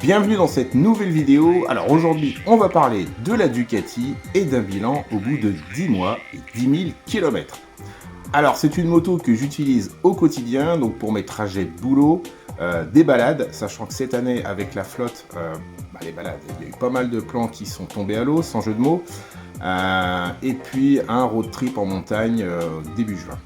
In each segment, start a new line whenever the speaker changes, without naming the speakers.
Bienvenue dans cette nouvelle vidéo. Alors aujourd'hui, on va parler de la Ducati et d'un bilan au bout de 10 mois et 10 000 km. Alors c'est une moto que j'utilise au quotidien, donc pour mes trajets de boulot, des balades, sachant que cette année avec la flotte, les balades, il y a eu pas mal de plans qui sont tombés à l'eau, sans jeu de mots, et puis un road trip en montagne début juin.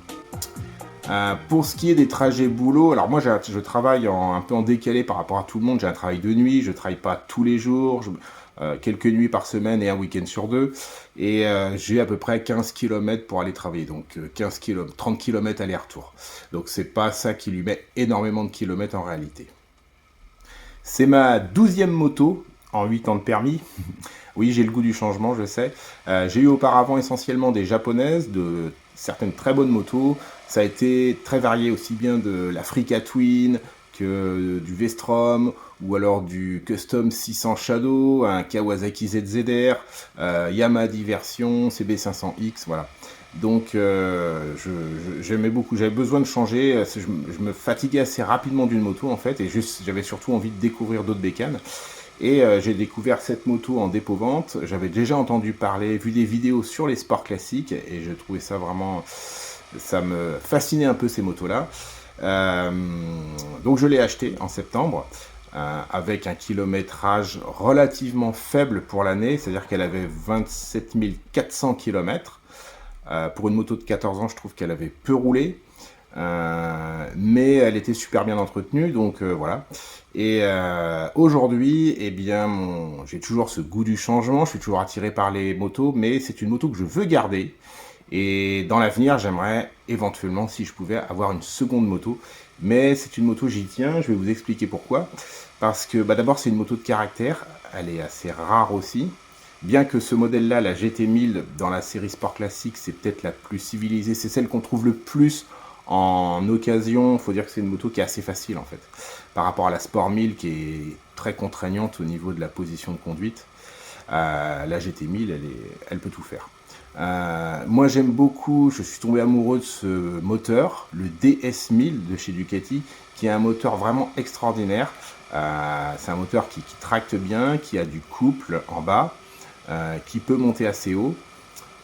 Pour ce qui est des trajets boulot, alors moi je travaille un peu en décalé par rapport à tout le monde, j'ai un travail de nuit, je travaille pas tous les jours, quelques nuits par semaine et un week-end sur deux, et j'ai à peu près 15 km pour aller travailler, donc 15 km, 30 km aller-retour. Donc c'est pas ça qui lui met énormément de kilomètres en réalité. C'est ma 12e moto en 8 ans de permis. Oui, j'ai le goût du changement, je sais. J'ai eu auparavant essentiellement des japonaises, de certaines très bonnes motos. Ça a été très varié, aussi bien de l'Africa Twin que du Vestrom, ou alors du Custom 600 Shadow, un Kawasaki ZZR, Yamaha Diversion, CB500X, voilà. Donc j'aimais beaucoup, j'avais besoin de changer, je me fatiguais assez rapidement d'une moto en fait, et j'avais surtout envie de découvrir d'autres bécanes. Et j'ai découvert cette moto en dépôt-vente. J'avais déjà entendu parler, vu des vidéos sur les sports classiques, et je trouvais ça vraiment... Ça me fascinait un peu ces motos-là. Donc je l'ai acheté en septembre, avec un kilométrage relativement faible pour l'année, c'est-à-dire qu'elle avait 27 400 km. Pour une moto de 14 ans, je trouve qu'elle avait peu roulé. Mais elle était super bien entretenue, donc voilà. Et aujourd'hui, eh bien, j'ai toujours ce goût du changement, je suis toujours attiré par les motos, mais c'est une moto que je veux garder. Et dans l'avenir, j'aimerais éventuellement, si je pouvais, avoir une seconde moto. Mais c'est une moto, j'y tiens, je vais vous expliquer pourquoi. Parce que d'abord, c'est une moto de caractère, elle est assez rare aussi. Bien que ce modèle-là, la GT1000, dans la série Sport Classique, c'est peut-être la plus civilisée, c'est celle qu'on trouve le plus en occasion. Il faut dire que c'est une moto qui est assez facile en fait, par rapport à la Sport 1000 qui est très contraignante au niveau de la position de conduite. La GT1000, elle peut tout faire. Moi j'aime beaucoup, je suis tombé amoureux de ce moteur, le DS1000 de chez Ducati, qui est un moteur vraiment extraordinaire. C'est un moteur qui tracte bien, qui a du couple en bas, qui peut monter assez haut.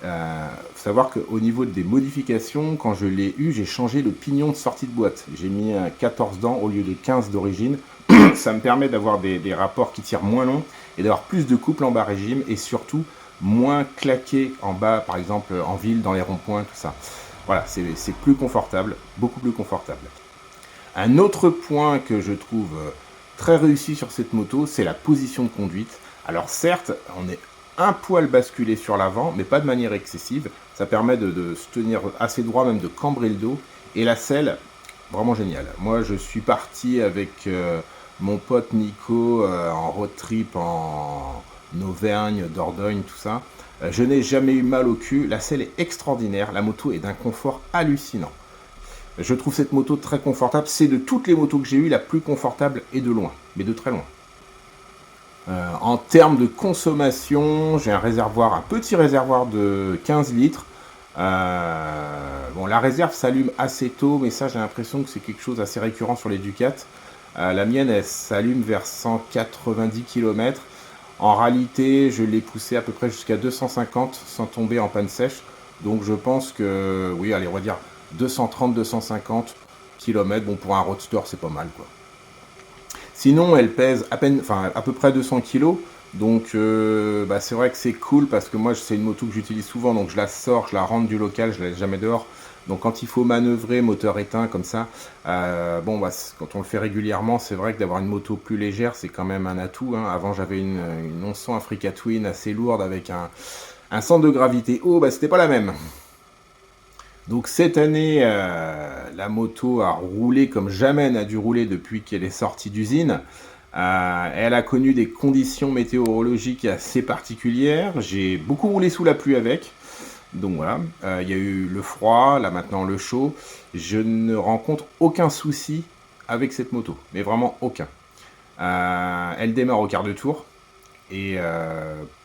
Faut savoir qu'au niveau des modifications, quand je l'ai eu, j'ai changé le pignon de sortie de boîte. J'ai mis 14 dents au lieu de 15 d'origine. Ça me permet d'avoir des rapports qui tirent moins long et d'avoir plus de couple en bas régime, et surtout moins claqué en bas, par exemple en ville, dans les ronds-points, tout ça. Voilà, c'est plus confortable, beaucoup plus confortable. Un autre point que je trouve très réussi sur cette moto, c'est la position de conduite. Alors certes, on est un poil basculé sur l'avant, mais pas de manière excessive. Ça permet de se tenir assez droit, même de cambrer le dos. Et la selle, vraiment géniale. Moi, je suis parti avec mon pote Nico en road trip en Auvergne, Dordogne, tout ça. Je n'ai jamais eu mal au cul. La selle est extraordinaire. La moto est d'un confort hallucinant. Je trouve cette moto très confortable. C'est de toutes les motos que j'ai eues la plus confortable, et de loin, mais de très loin. En termes de consommation, j'ai un petit réservoir de 15 litres. La réserve s'allume assez tôt, mais ça j'ai l'impression que c'est quelque chose d'assez récurrent sur les Ducat. La mienne, elle s'allume vers 190 km. En réalité, je l'ai poussé à peu près jusqu'à 250 sans tomber en panne sèche. Donc je pense que, oui, allez, on va dire 230-250 km. Bon, pour un roadster, c'est pas mal, quoi. Sinon, elle pèse à peu près 200 kg. Donc c'est vrai que c'est cool, parce que moi c'est une moto que j'utilise souvent, donc je la sors, je la rentre du local, je la laisse jamais dehors. Donc quand il faut manœuvrer, moteur éteint comme ça, quand on le fait régulièrement, c'est vrai que d'avoir une moto plus légère, c'est quand même un atout, hein. Avant j'avais une 1100 Africa Twin assez lourde avec un centre de gravité haut, c'était pas la même. Donc cette année, la moto a roulé comme jamais elle n'a dû rouler depuis qu'elle est sortie d'usine. Elle a connu des conditions météorologiques assez particulières. J'ai beaucoup roulé sous la pluie avec. Donc voilà, il y a eu le froid, là maintenant le chaud. Je ne rencontre aucun souci avec cette moto, mais vraiment aucun. Elle démarre au quart de tour. Et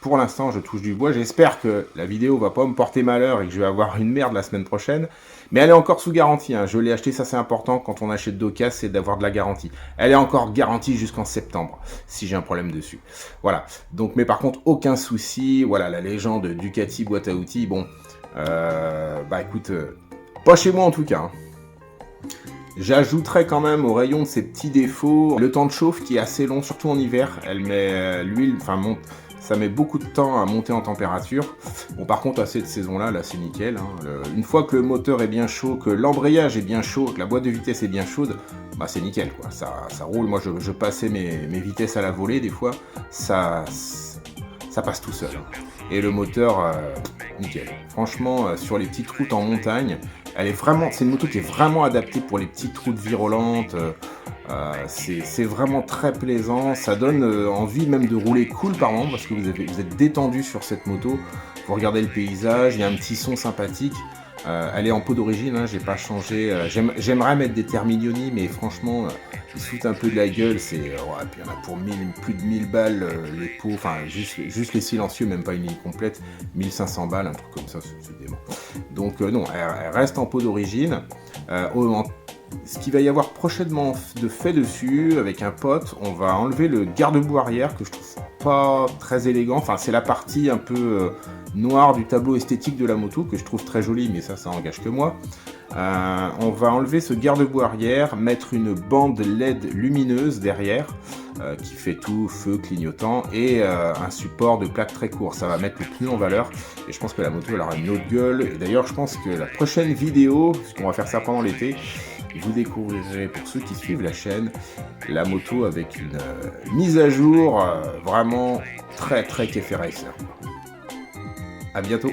pour l'instant, je touche du bois. J'espère que la vidéo va pas me porter malheur et que je vais avoir une merde la semaine prochaine. Mais elle est encore sous garantie, hein. Je l'ai acheté, ça c'est important quand on achète d'occasion, c'est d'avoir de la garantie. Elle est encore garantie jusqu'en septembre, si j'ai un problème dessus. Voilà. Donc, mais par contre, aucun souci. Voilà, la légende Ducati boîte à outils. Bon, bah écoute, pas chez moi en tout cas, hein. J'ajouterais quand même au rayon de ces petits défauts le temps de chauffe qui est assez long, surtout en hiver. Elle met l'huile, enfin ça met beaucoup de temps à monter en température. Bon, par contre, à cette saison-là, là, c'est nickel, hein. Une fois que le moteur est bien chaud, que l'embrayage est bien chaud, que la boîte de vitesse est bien chaude, bah c'est nickel, quoi. Ça roule. Moi, je passais mes vitesses à la volée des fois, ça passe tout seul, hein. Et le moteur, nickel. Franchement, sur les petites routes en montagne, c'est une moto qui est vraiment adaptée pour les petites routes virolantes. C'est vraiment très plaisant. Ça donne envie même de rouler cool par moment parce que vous êtes détendu sur cette moto. Vous regardez le paysage, il y a un petit son sympathique. Elle est en peau d'origine, hein, j'ai pas changé. J'aimerais mettre des Terminioni, mais franchement, ils se foutent un peu de la gueule. Puis il y en a pour plus de 1000 balles les pots, enfin juste les silencieux, même pas une ligne complète, 1500 balles, un truc comme ça, c'est dément. Donc non, elle reste en peau d'origine. Ce qu'il va y avoir prochainement de fait dessus, avec un pote, on va enlever le garde-boue arrière que je trouve pas très élégant. Enfin, c'est la partie un peu noire du tableau esthétique de la moto que je trouve très jolie, mais ça engage que moi. On va enlever ce garde-boue arrière, mettre une bande LED lumineuse derrière qui fait tout, feu, clignotant, et un support de plaque très court. Ça va mettre le pneu en valeur et je pense que la moto elle aura une autre gueule. Et d'ailleurs, je pense que la prochaine vidéo, puisqu'on va faire ça pendant l'été, vous découvrirez, pour ceux qui suivent la chaîne, la moto avec une mise à jour vraiment très très Kefe Racer. À bientôt.